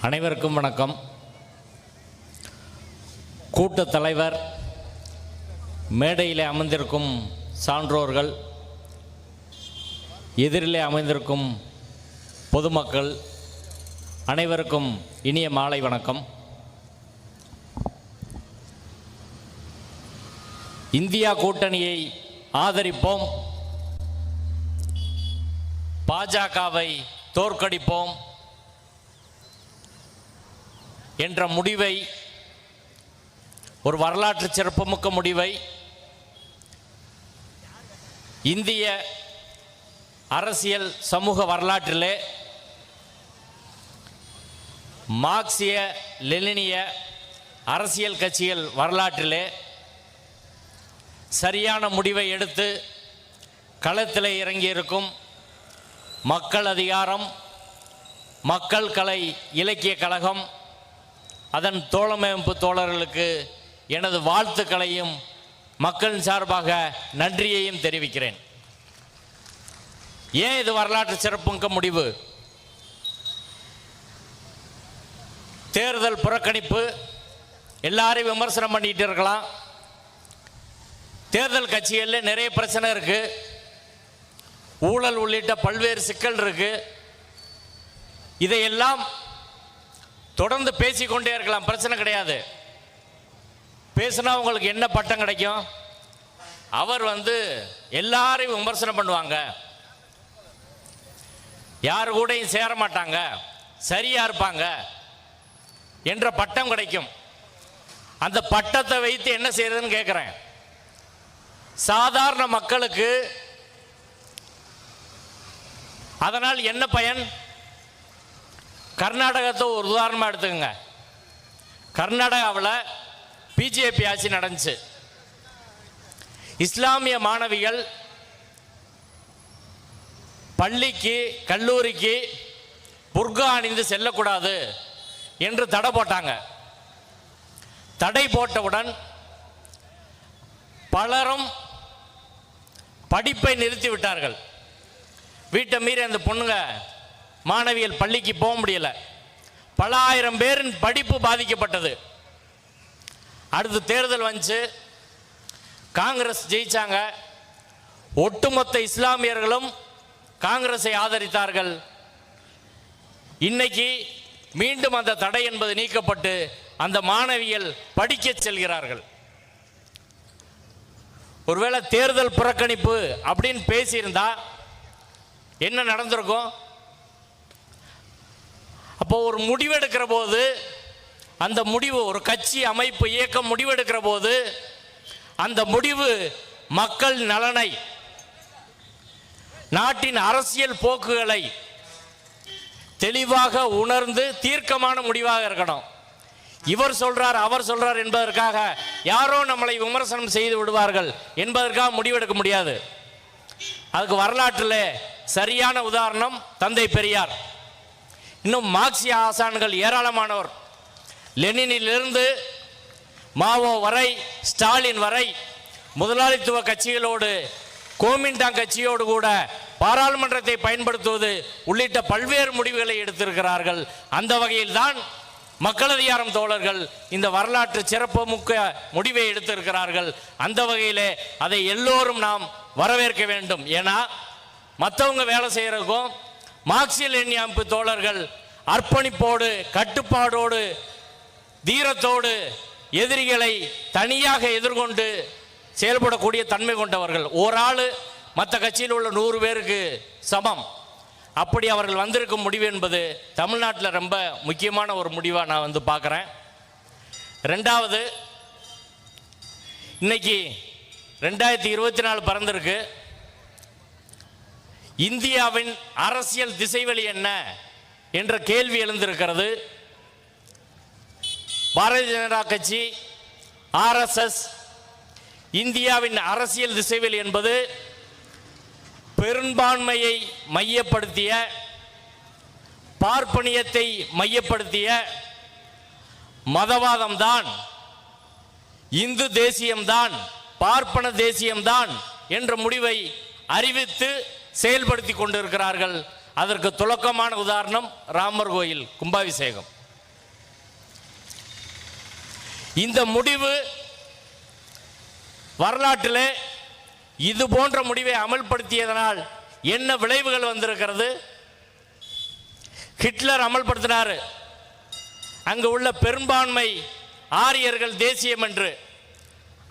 அனைவருக்கும் வணக்கம். கூட்டத் தலைவர், மேடையிலே அமர்ந்திருக்கும் சான்றோர்கள், எதிரிலே அமைந்திருக்கும் பொதுமக்கள் அனைவருக்கும் இனிய மாலை வணக்கம். இந்தியா கூட்டணியை ஆதரிப்போம், பாஜகவை தோற்கடிப்போம் என்ற முடிவை, ஒரு வரலாற்று சிறப்புமிக்க முடிவை இந்திய அரசியல் சமூக வரலாற்றிலே மார்க்சிய லெனினிய அரசியல் கட்சிகள் வரலாற்றிலே சரியான முடிவை எடுத்து களத்தில் இறங்கியிருக்கும் மக்கள் அதிகாரம், மக்கள் கலை இலக்கிய கழகம், அதன் தோழமைப்பு தோழர்களுக்கு எனது வாழ்த்துக்களையும் மக்கள் சார்பாக நன்றியையும் தெரிவிக்கிறேன். ஏன் இது வரலாற்று சிறப்புமிக்க முடிவு? தேர்தல் புறக்கணிப்பு எல்லாரையும் விமர்சனம் பண்ணிட்டு இருக்கலாம். தேர்தல் கட்சிகளில் நிறைய பிரச்சனை இருக்கு, ஊழல் உள்ளிட்ட பல்வேறு சிக்கல் இருக்கு. இதையெல்லாம் தொடர்ந்து பேசிக்கொண்டே இருக்கலாம், பிரச்சனை கிடையாது. பேசினா உங்களுக்கு என்ன பட்டம் கிடைக்கும்? அவர் எல்லாரையும் விமர்சனம் பண்ணுவாங்க, யாரு கூடயும் சேர மாட்டாங்க, சரியா இருப்பாங்க என்ற பட்டம் கிடைக்கும். அந்த பட்டத்தை வைத்து என்ன செய்யறதுன்னு கேட்கிறேன். சாதாரண மக்களுக்கு அதனால் என்ன பயன்? கர்நாடகத்தை ஒரு உதாரணமாக எடுத்துக்கங்க. கர்நாடகாவில் பிஜேபி ஆட்சி நடந்துச்சு. இஸ்லாமிய மாணவிகள் பள்ளிக்கு கல்லூரிக்கு புர்கா அணிந்து செல்லக்கூடாது என்று தடை போட்டாங்க. தடை போட்டவுடன் பலரும் படிப்பை நிறுத்தி விட்டார்கள். வீட்டை மீறி அந்த பொண்ணுங்க மாணவிகள் பள்ளிக்கு போக முடியல. பல ஆயிரம் பேரின் படிப்பு பாதிக்கப்பட்டது. அடுத்து தேர்தல் வந்துச்சு, காங்கிரஸ் ஜெயிச்சாங்க. ஒட்டுமொத்த இஸ்லாமியர்களும் காங்கிரஸை ஆதரித்தார்கள். இன்னைக்கு மீண்டும் அந்த தடை என்பது நீக்கப்பட்டு அந்த மாணவிகள் படிக்க செல்கிறார்கள். ஒருவேளை தேர்தல் புறக்கணிப்பு அப்படின்னு பேசியிருந்தா என்ன நடந்திருக்கும்? அப்போ ஒரு முடிவெடுக்கிற போது, அந்த முடிவு, ஒரு கட்சி அமைப்பு இயக்கம் முடிவெடுக்கிற போது அந்த முடிவு மக்கள் நலனை, நாட்டின் அரசியல் போக்குகளை தெளிவாக உணர்ந்து தீர்க்கமான முடிவாக இருக்கணும். இவர் சொல்றார், அவர் சொல்றார் என்பதற்காக யாரோ நம்மளை விமர்சனம் செய்து விடுவார்கள் என்பதற்காக முடிவெடுக்க முடியாது. அதுக்கு வரலாற்றில் சரியான உதாரணம் தந்தை பெரியார். இன்னும் மார்க்சிய ஆசான்கள் ஏராளமானவர். லெனினிலிருந்து மாவோ வரை, ஸ்டாலின் வரை, முதலாளித்துவ கட்சிகளோடு, கோமிண்டாங் கட்சியோடு கூட பாராளுமன்றத்தை பயன்படுத்துவது உள்ளிட்ட பல்வேறு முடிவுகளை எடுத்திருக்கிறார்கள். அந்த வகையில் தான் மக்கள் அதிகாரம் தோழர்கள் இந்த வரலாற்று சிறப்புமிக்க முடிவை எடுத்திருக்கிறார்கள். அந்த வகையிலே அதை எல்லோரும் நாம் வரவேற்க வேண்டும். ஏன்னா மற்றவங்க வேலை செய்யறதுக்கும் மார்க்சிய லெனினிய அமைப்பு தோழர்கள் அர்ப்பணிப்போடு, கட்டுப்பாடோடு, தீரத்தோடு எதிரிகளை தனியாக எதிர்கொண்டு செயல்படக்கூடிய தன்மை கொண்டவர்கள். ஒரு ஆள் மற்ற கட்சியில் உள்ள 100 பேருக்கு சமம். அப்படி அவர்கள் வந்திருக்கும் முடிவு என்பது தமிழ்நாட்டில் ரொம்ப முக்கியமான ஒரு முடிவாக நான் பார்க்குறேன். ரெண்டாவது, இன்னைக்கு 2024 பிறந்திருக்கு. இந்தியாவின் அரசியல் திசைவழி என்ன என்ற கேள்வி எழுந்திருக்கிறது. பாரதிய ஜனதா கட்சி, ஆர்எஸ்எஸ், இந்தியாவின் அரசியல் திசைவழி என்பது பெரும்பான்மையை மையப்படுத்திய, பார்ப்பனியத்தை மையப்படுத்திய மதவாதம்தான், இந்து தேசியம்தான், பார்ப்பன தேசியம்தான் என்ற முடிவை அறிவித்து செயல்படுத்தி கொண்டிருக்கிறார்கள். அதற்கு துலக்கமான உதாரணம் ராமர் கோயில் கும்பாபிஷேகம். இந்த முடிவு வரலாற்றிலே இது போன்ற முடிவை அமல்படுத்தியதனால் என்ன விளைவுகள் வந்திருக்கிறது? ஹிட்லர் அமல்படுத்தினார், அங்கு உள்ள பெரும்பான்மை ஆரியர்கள் தேசியம் என்று.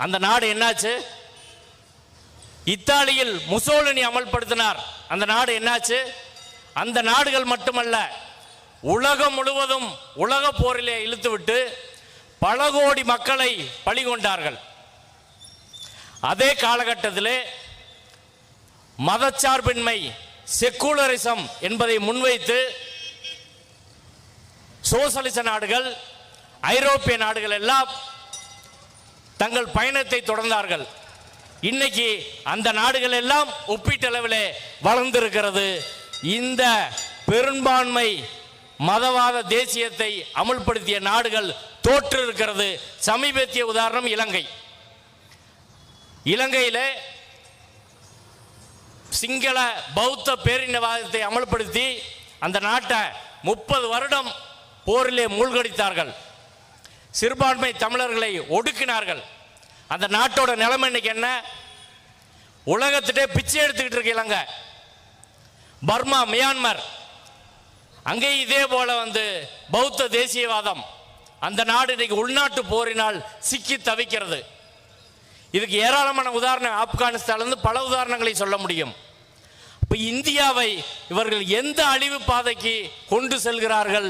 அந்த நாடு என்னாச்சு? இத்தாலியில் முசோலினி அமல்படுத்தினார், அந்த நாடு என்னாச்சு? அந்த நாடுகள் மட்டுமல்ல, உலகம் முழுவதும் உலக போரிலே இழுத்துவிட்டு பல கோடி மக்களை பலிகொண்டார்கள். அதே காலகட்டத்திலே மதச்சார்பின்மை, செக்குலரிசம் என்பதை முன்வைத்து சோசலிச நாடுகள், ஐரோப்பிய நாடுகள் எல்லாம் தங்கள் பயணத்தை தொடர்ந்தார்கள். இன்னைக்கு அந்த நாடுகள் எல்லாம் ஒப்பீட்டளவிலே வளர்ந்திருக்கிறது. இந்த பெரும்பான்மை மதவாத தேசியத்தை அமுல்படுத்திய நாடுகள் தோற்று இருக்கிறது. சமீபத்திய உதாரணம் இலங்கை. இலங்கையிலே சிங்கள பௌத்த பேரினவாதத்தை அமல்படுத்தி அந்த நாட்டை 30 வருடம் போரிலே மூழ்கடித்தார்கள். சிறுபான்மை தமிழர்களை ஒடுக்கினார்கள். அந்த நாட்டோட நிலைமை இன்னைக்கு என்ன? உலகத்திட்டே பிச்சை எடுத்துக்கிட்டு இருக்கு இலங்கை. பர்மா, மியான்மர், அங்கேயும் இதே போல பௌத்த தேசியவாதம். அந்த நாடு இன்னைக்கு உள்நாட்டு போரினால் சிக்கி தவிக்கிறது. இதுக்கு ஏராளமான உதாரணம், ஆப்கானிஸ்தானிலிருந்து பல உதாரணங்களை சொல்ல முடியும். இப்போ இந்தியாவை இவர்கள் எந்த அழிவு பாதைக்கு கொண்டு செல்கிறார்கள்?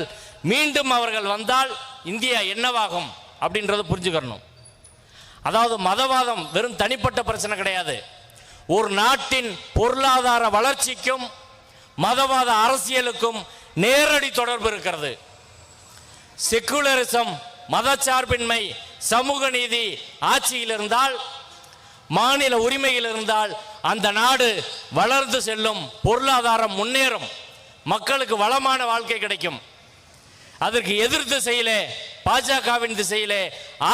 மீண்டும் அவர்கள் வந்தால் இந்தியா என்னவாகும் அப்படின்றத புரிஞ்சுக்கணும். அதாவது மதவாதம் வெறும் தனிப்பட்ட பிரச்சனை கிடையாது. ஒரு நாட்டின் பொருளாதார வளர்ச்சிக்கும் மதவாத அரசியலுக்கும் நேரடி தொடர்பு இருக்கிறது. செக்குலரிசம், மதச்சார்பின்மை, சமூக நீதி ஆட்சியில் இருந்தால், மாநில உரிமையில் இருந்தால் அந்த நாடு வளர்ந்து செல்லும், பொருளாதாரம் முன்னேறும், மக்களுக்கு வளமான வாழ்க்கை கிடைக்கும். அதற்கு எதிர் திசையிலே, பாஜகவின் திசையிலே,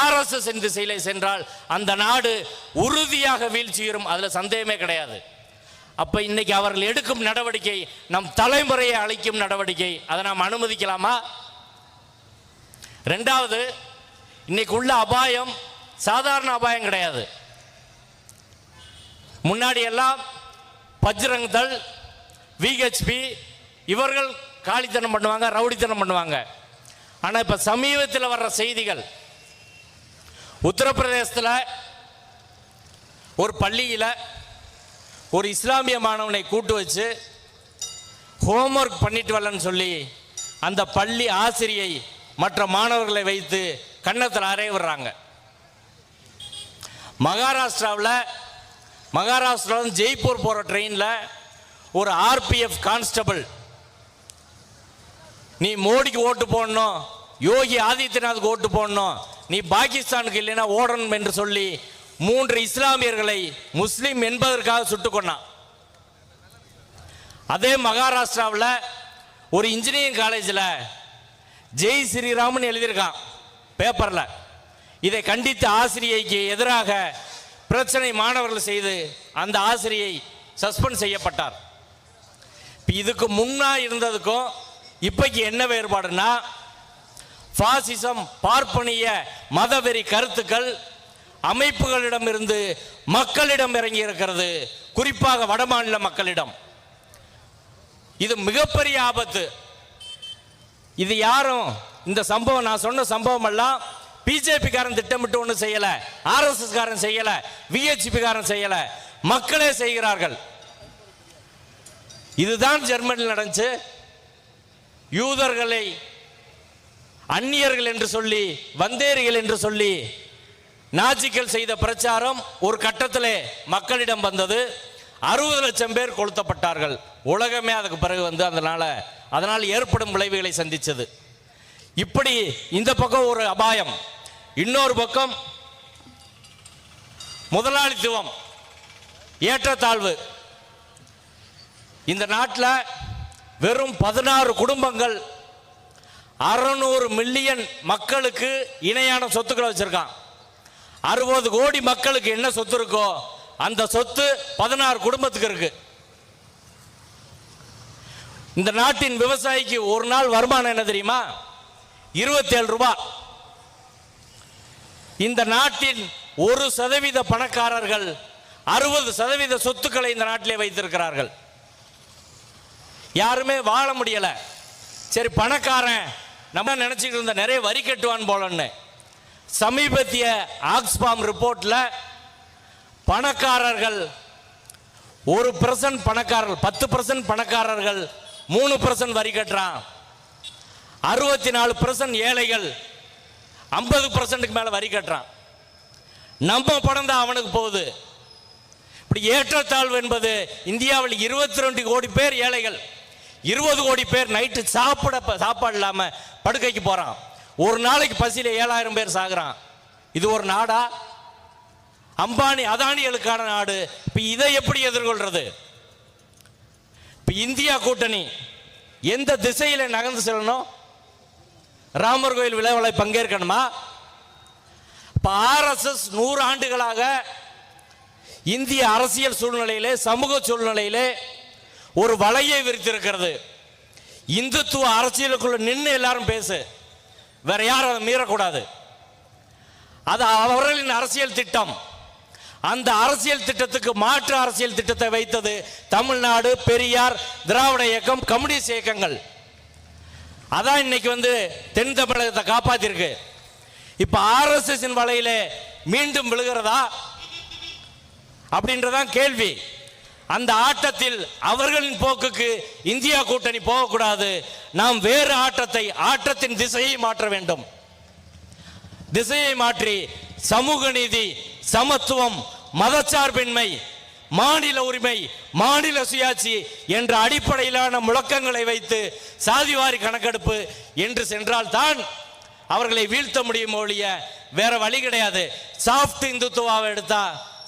RSS திசையிலே சென்றால் அந்த நாடு உறுதியாக வீழ்ச்சியும். அதில் சந்தேகமே கிடையாது. அப்ப இன்னைக்கு அவர்கள் எடுக்கும் நடவடிக்கை நம் தலைமுறையை அழிக்கும் நடவடிக்கை. அதை நாம் அனுமதிக்கலாமா? ரெண்டாவது, இன்னைக்கு உள்ள அபாயம் சாதாரண அபாயம் கிடையாது. முன்னாடி எல்லாம் பஜ்ரங் தள், VHP இவர்கள் காலித்தனம் பண்ணுவாங்க, ரவுடித்தனம் பண்ணுவாங்க. ஆனால் இப்போ சமீபத்தில் வர்ற செய்திகள், உத்தரப்பிரதேசத்தில் ஒரு பள்ளியில் ஒரு இஸ்லாமிய மாணவனை கூட்டு வச்சு ஹோம்ஒர்க் பண்ணிட்டு வரலன்னு சொல்லி அந்த பள்ளி ஆசிரியை மற்ற மாணவர்களை வைத்து கன்னத்தில் அறைய விடுறாங்க. மகாராஷ்டிராவில் ஜெய்ப்பூர் போகிற ட்ரெயினில் ஒரு RPF கான்ஸ்டபிள், நீ மோடிக்கு ஓட்டு போடணும், யோகி ஆதித்யநாத்துக்கு ஓட்டு போடணும், நீ பாகிஸ்தானுக்கு இல்லைன்னா ஓடணும் என்று சொல்லி 3 இஸ்லாமியர்களை முஸ்லிம் என்பதற்காக சுட்டுக் கொண்டான். அதே மகாராஷ்டிராவில் ஒரு இன்ஜினியரிங் காலேஜில் ஜெய் ஸ்ரீராமன் எழுதியிருக்கான் பேப்பரில். இதை கண்டித்து ஆசிரியைக்கு எதிராக பிரச்சனை மாணவர்கள் செய்து அந்த ஆசிரியை சஸ்பெண்ட் செய்யப்பட்டார். இதுக்கு முன்னா இருந்ததுக்கும் இப்பைக்கு என்ன வேறுபாடுனா, பாசிசம், பார்ப்பனிய மதவெறி கருத்துக்கள் அமைப்புகளிடமிருந்து மக்களிடம் இறங்கி இருக்கிறது, குறிப்பாக வடமாநில மக்களிடம். இது மிகப்பெரிய ஆபத்து. இது யாரும், இந்த சம்பவம் நான் சொன்ன சம்பவம் எல்லாம் பிஜேபி காரன் திட்டமிட்டு ஒன்றும் செய்யல, RSS காரன் செய்யல, VHP காரன் செய்யல, மக்களே செய்கிறார்கள். இதுதான் ஜெர்மனியில் நடந்துச்சு. யூதர்களை அந்நியர்கள் என்று சொல்லி, வந்தேரிகள் என்று சொல்லி நாஜிக்கள் செய்த பிரச்சாரம் ஒரு கட்டத்திலே மக்களிடம் வந்தது. 60 லட்சம் பேர் கொளுத்தப்பட்டார்கள். உலகமே அதுக்கு பிறகு அதனால் ஏற்படும் விளைவுகளை சந்திச்சது. இப்படி இந்த பக்கம் ஒரு அபாயம், இன்னொரு பக்கம் முதலாளித்துவம், ஏற்றத்தாழ்வு. இந்த நாட்டில் வெறும் 16 குடும்பங்கள் 600 மில்லியன் மக்களுக்கு இணையான சொத்துக்களை வச்சிருக்கான். 60 கோடி மக்களுக்கு என்ன சொத்து இருக்கோ அந்த சொத்து 16 குடும்பத்துக்கு இருக்கு. இந்த நாட்டின் விவசாயிக்கு ஒரு நாள் வருமானம் என்ன தெரியுமா? 27 ரூபாய். இந்த நாட்டின் 1% பணக்காரர்கள் 60% சொத்துக்களை இந்த நாட்டிலே வைத்திருக்கிறார்கள். யாருமே வாழ முடியல. சரி, பணக்காரன் நம்ம நினைச்சிட்டு இருந்த நிறைய வரி கட்டுவான் போலன்னு. சமீபத்திய ஆக்ஸ்பாம் ரிப்போர்ட்ல பணக்காரர்கள் 1% பணக்காரர்கள் 10% பணக்காரர்கள் 3% வரி கட்டுறான். 64% ஏழைகள் 50%க்கு மேல வரி கட்டுறான். நம்ம பணம் தான் அவனுக்கு போகுது. இப்படி ஏற்றத்தாழ்வு என்பது இந்தியாவில் 22 கோடி பேர் ஏழைகள், 20 கோடி பேர் நைட்டு சாப்பாடு இல்லாம படுக்கைக்கு போறான். ஒரு நாளைக்கு பசியில 7000 பேர் சாகுறான். இது ஒரு நாடா? அம்பானி அதானிகளுக்கான நாடு. இப்ப இதை எப்படி எதிர்கொள்றது? இப்ப இந்தியா கூட்டணி எந்த திசையில நகர்ந்து செல்லணும்? ராமர் கோயில் விழாவில் பங்கேற்கணுமா? இப்ப RSS 100 ஆண்டுகளாக இந்திய அரசியல் சூழ்நிலையிலே, சமூக சூழ்நிலையிலே ஒரு வலையை விரித்திருக்கிறது. இந்துத்துவ அரசியலுக்குள்ள நின்று எல்லாரும் பேசு, வேற யாரும் அதை மீறக்கூடாது. அது அவர்களின் அரசியல் திட்டம். அந்த அரசியல் திட்டத்துக்கு மாற்று அரசியல் திட்டத்தை வைத்தது தமிழ்நாடு, பெரியார், திராவிட இயக்கம், கம்யூனிஸ்ட் இயக்கங்கள். அதான் இன்னைக்கு தென் தமிழகத்தை காப்பாத்திருக்கு. இப்ப RSS வலையிலே மீண்டும் விழுகிறதா அப்படின்றதான் கேள்வி. அந்த ஆட்டத்தில் அவர்களின் போக்குக்கு இந்தியா கூட்டணி போகக்கூடாது. நாம் வேறு ஆட்டத்தின் திசையை மாற்ற வேண்டும். திசையை மாற்றி சமூக நீதி, சமத்துவம், மதச்சார்பின்மை, மாநில உரிமை, மாநில சுயாட்சி என்ற அடிப்படையிலான முழக்கங்களை வைத்து சாதிவாரி கணக்கெடுப்பு என்று சென்றால் தான் அவர்களை வீழ்த்த முடியும் ஒழிய வேற வழி கிடையாது. சாஃப்ட் இந்துத்துவாவை எடுத்தா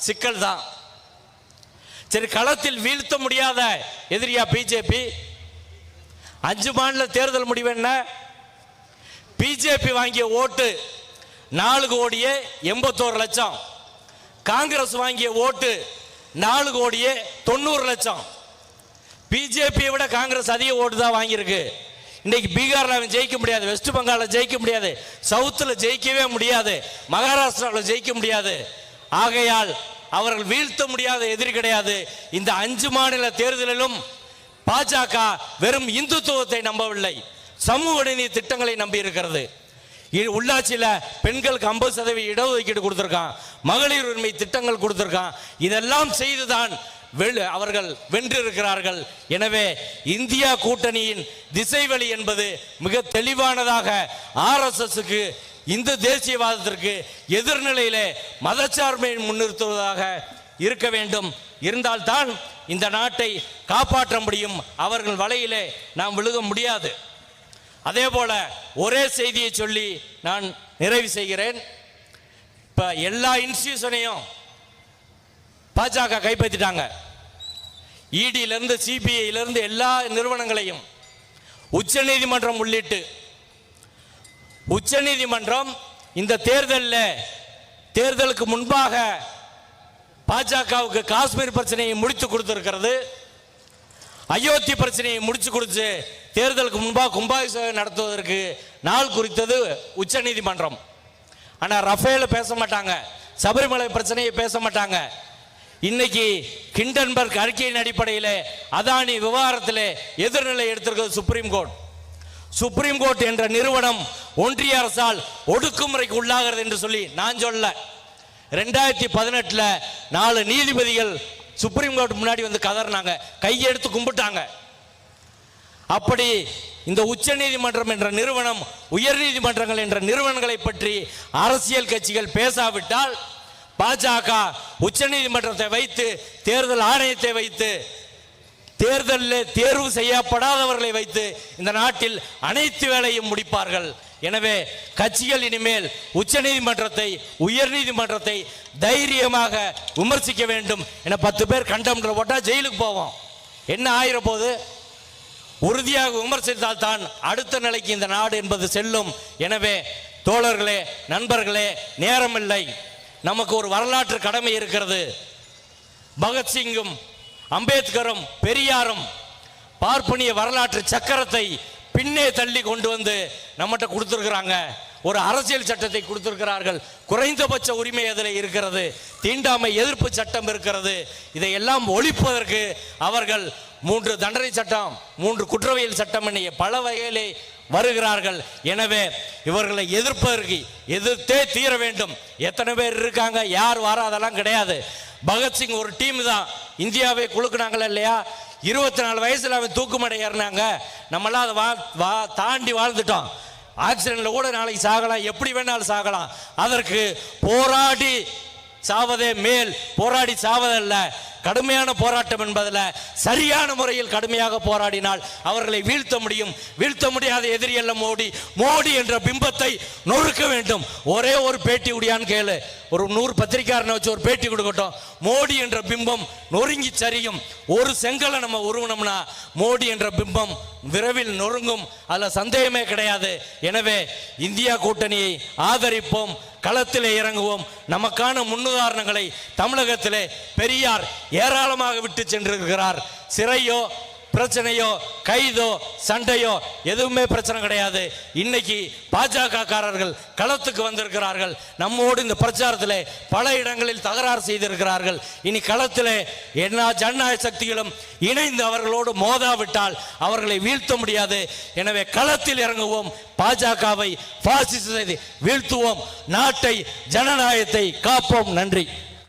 சிக்கல் தான். சரி, களத்தில் வீழ்த்த முடியாத எதிரியா பிஜேபி? 5 மாநில தேர்தல் முடிவு என்ன? பிஜேபி வாங்கிய ஓட்டு 4,81,00,000. காங்கிரஸ் வாங்கிய ஓட்டு 4,90,00,000. பிஜேபியை விட காங்கிரஸ் அதிக ஓட்டு தான் வாங்கியிருக்கு. இன்னைக்கு பீகார்ல அவன் ஜெயிக்க முடியாது, வெஸ்ட் பெங்கால்ல ஜெயிக்க முடியாது, சவுத்தில் ஜெயிக்கவே முடியாது, மகாராஷ்டிராவில் ஜெயிக்க முடியாது. ஆகையால் அவர்கள் வீழ்த்த முடியாத எதிரி கிடையாது. இந்த 5 மாநில தேர்தலிலும் பாஜக வெறும் இந்துத்துவத்தை நம்பவில்லை, சமூக நீதி திட்டங்களை நம்பி இருக்கிறது. உள்ளாட்சியில் பெண்களுக்கு 50% இடஒதுக்கீடு கொடுத்திருக்கான், மகளிர் உரிமை திட்டங்கள் கொடுத்திருக்கான். இதெல்லாம் செய்துதான் அவர்கள் வென்றிருக்கிறார்கள். எனவே இந்தியா கூட்டணியின் திசைவழி என்பது மிக தெளிவானதாக RSSக்கு, இந்து தேசியவாதத்திற்கு எதிர்நிலையிலே மதச்சார்பை முன்னிறுத்துவதாக இருக்க வேண்டும். இருந்தால்தான் இந்த நாட்டை காப்பாற்ற முடியும். அவர்கள் வலையிலே நாம் விழுக முடியாது. அதே போல ஒரே செய்தியை சொல்லி நான் நிறைவு செய்கிறேன். இப்ப எல்லா இன்ஸ்டிடியூஷனையும் பாஜக கைப்பற்றிட்டாங்க. இடியிலிருந்து சிபிஐயிலிருந்து எல்லா நிறுவனங்களையும் உச்சநீதிமன்றம் உள்ளிட்டு. உச்சநீதிமன்றம் இந்த தேர்தலுக்கு முன்பாக பாஜகவுக்கு காஷ்மீர் பிரச்சனையை முடித்து கொடுத்திருக்கிறது. அயோத்தி பிரச்சனையை முடிச்சு கொடுத்து தேர்தலுக்கு முன்பாக கும்பாபிஷேகம் நடத்துவதற்கு நாள் குறித்தது உச்சநீதிமன்றம். ஆனால் ரஃபேல பேச மாட்டாங்க, சபரிமலை பிரச்சனையை பேச மாட்டாங்க. இன்னைக்கு ஹிண்டன்பர்க் அறிக்கையின் அடிப்படையில் அதானி விவகாரத்தில் எதிர்நிலை எடுத்திருக்கிறது சுப்ரீம் கோர்ட். சுப்ரீம் கோர்ட் என்ற நிறுவனம் ஒன்றிய அரசால் ஒடுக்குமுறைக்கு உள்ளாகிறது என்று சொல்லி நான் சொல்ல. 2018 4 நீதிபதிகள் சுப்ரீம் கோர்ட் முன்னாடி கதறினாங்க, கையெடுத்து கும்பிட்டாங்க. அப்படி இந்த உச்ச நீதிமன்றம் என்ற நிறுவனம், உயர் நீதிமன்றங்கள் என்ற நிறுவனங்களை பற்றி அரசியல் கட்சிகள் பேசாவிட்டால் பாஜக உச்ச நீதிமன்றத்தை வைத்து, தேர்தல் ஆணையத்தை வைத்து, தேர்தலில் தேர்வு செய்யப்படாதவர்களை வைத்து இந்த நாட்டில் அனைத்து வேலையும் முடிப்பார்கள். எனவே கட்சிகள் இனிமேல் உச்ச நீதிமன்றத்தை, உயர் நீதிமன்றத்தை தைரியமாக விமர்சிக்க வேண்டும். என 10 பேர் கண்டம் போட்டா ஜெயிலுக்கு போவோம், என்ன ஆயிர போது? உறுதியாக விமர்சித்தால் தான் அடுத்த நிலைக்கு இந்த நாடு என்பது செல்லும். எனவே தோழர்களே, நண்பர்களே, நேரமில்லை. நமக்கு ஒரு வரலாற்று கடமை இருக்கிறது. பகத்சிங்கும் அம்பேத்கரும் பெரியாரும் பார்ப்பனிய வரலாற்று சக்கரத்தை பின்னே தள்ளி கொண்டு நம்மகிட்ட கொடுத்துருக்குறாங்க. ஒரு அரசியல் சட்டத்தை கொடுத்திருக்கிறார்கள். குறைந்தபட்ச உரிமை அதில் இருக்கிறது. தீண்டாமை எதிர்ப்பு சட்டம் இருக்கிறது. இதையெல்லாம் ஒழிப்பதற்கு அவர்கள் 3 தண்டனை சட்டம், 3 குற்றவியல் சட்டம் என பல வகையிலே வருகிறார்கள். எனவே இவர்களை எதிர்த்தே தீர வேண்டும். எத்தனை பேர் இருக்காங்க, யார் வராதெல்லாம் கிடையாது. பகத்சிங் ஒரு டீம் தான். இந்தியாவை குலுக்குனாங்களா இல்லையா? 24 வயசுல அவன் தூக்குமடை ஏறினாங்க. நம்மளாம் அதை தாண்டி வாழ்ந்துட்டோம். ஆக்சிடென்ட்ல கூட நாளைக்கு சாகலாம், எப்படி வேணாலும் சாகலாம். அதற்கு போராடி சாவதே மேல், போராடி சாவதல்ல. கடுமையான போராட்டம் என்பதில் சரியான முறையில் கடுமையாக போராடினால் அவர்களை வீழ்த்த முடியும். வீழ்த்த முடியாத எதிரி அல்ல மோடி. மோடி என்ற பிம்பத்தை நொறுக்க வேண்டும். ஒரே ஒரு பேட்டி உடையான்னு கேளு, ஒரு 100 பத்திரிக்காரனை வச்சு ஒரு பேட்டி கொடுக்கட்டும். மோடி என்ற பிம்பம் நொறுங்கி சரியும். ஒரு செங்கலை நம்ம உருவனம்னா மோடி என்ற பிம்பம் விரைவில் நொறுங்கும், அதில் சந்தேகமே கிடையாது. எனவே இந்தியா கூட்டணியை ஆதரிப்போம், களத்திலே இறங்குவோம். நமக்கான முன்னுதாரணங்களை தமிழகத்திலே பெரியார் ஏராளமாக விட்டு சென்றிருக்கிறார். சிறையோ பிரச்சனையோ கைதோ சண்டையோ எதுவுமே பிரச்சனை கிடையாது. இன்னைக்கு பாஜக காரர்கள் களத்துக்கு வந்திருக்கிறார்கள். நம்மோடு இந்த பிரச்சாரத்திலே பல இடங்களில் தகராறு செய்திருக்கிறார்கள். இனி களத்திலே எல்லா ஜனநாயக சக்திகளும் இணைந்து அவர்களோடு மோதாவிட்டால் அவர்களை வீழ்த்த முடியாது. எனவே களத்தில் இறங்குவோம், பாஜகவை பாசிசத்தை வீழ்த்துவோம், நாட்டை ஜனநாயகத்தை காப்போம். நன்றி.